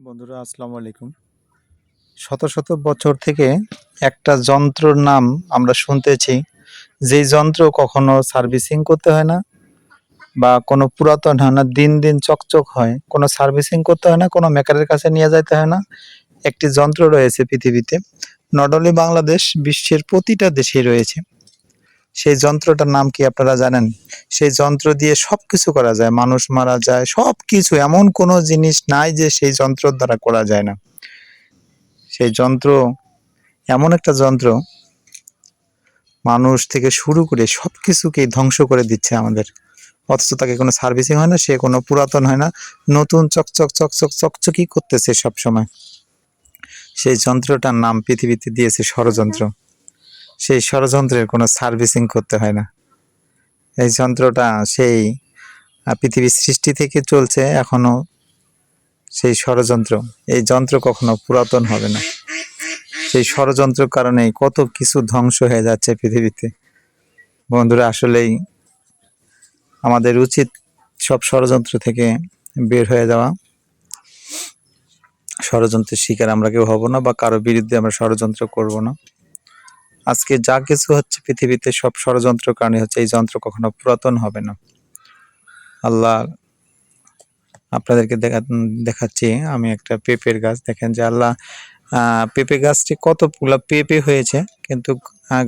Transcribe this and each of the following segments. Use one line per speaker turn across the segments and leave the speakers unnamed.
বন্ধুরা আসসালামু আলাইকুম। শত শত বছর থেকে একটা যন্ত্রর নাম আমরা শুনতেছি, যেই যন্ত্র কখনো সার্ভিসিং করতে হয় না বা কোনো পুরাতন হয় না, দিন দিন চকচক হয়, কোনো সার্ভিসিং করতে হয় না, কোনো মেকারের কাছে নিয়ে যাইতে হয় না। একটি যন্ত্র রয়েছে পৃথিবীতে, নট অনলি বাংলাদেশ, বিশ্বের প্রতিটা দেশেই রয়েছে। সেই যন্ত্রটার নাম কি আপনারা জানেন? সেই যন্ত্র দিয়ে সবকিছু করা যায়, মানুষ মারা যায়, সবকিছু, এমন কোনো জিনিস নাই যে সেই যন্ত্রের দ্বারা করা যায় না। সেই যন্ত্র এমন একটা যন্ত্র, মানুষ থেকে শুরু করে সবকিছুকেই ধ্বংস করে দিচ্ছে আমাদের, অথচ তাকে কোনো সার্ভিসিং হয় না, সে কোনো পুরাতন হয় না, নতুন চকচক চকচক চকচকই করতেছে সব সময়। সেই যন্ত্রটার নাম পৃথিবীতে দিয়েছে ষড়যন্ত্র। সেই ষড়যন্ত্রের কোনো সার্ভিসিং করতে হয় না। এই যন্ত্রটা সেই পৃথিবীর সৃষ্টি থেকে চলছে এখনো, সেই ষড়যন্ত্র। এই যন্ত্র কখনো পুরাতন হবে না। সেই ষড়যন্ত্রের কারণেই কত কিছু ধ্বংস হয়ে যাচ্ছে পৃথিবীতে। বন্ধুরা, আসলেই আমাদের উচিত সব ষড়যন্ত্র থেকে বের হয়ে যাওয়া। ষড়যন্ত্রের শিকার আমরা কেউ হব না, বা কারো বিরুদ্ধে আমরা ষড়যন্ত্র করব না। আজকে যা কিছু হচ্ছে পৃথিবীতে সব ষড়যন্ত্রের কারণে হচ্ছে। এই যন্ত্র কখনো পুরাতন হবে না। আল্লাহ আপনাদেরকে দেখাচ্ছি আমি একটা পেঁপের গাছ। দেখেন যে আল্লাহ পেঁপে গাছটি কতগুলো পেঁপে হয়েছে, কিন্তু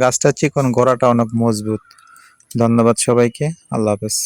গাছটা চিকন, গোড়াটা অনেক মজবুত। ধন্যবাদ সবাইকে। আল্লাহ হাফেজ।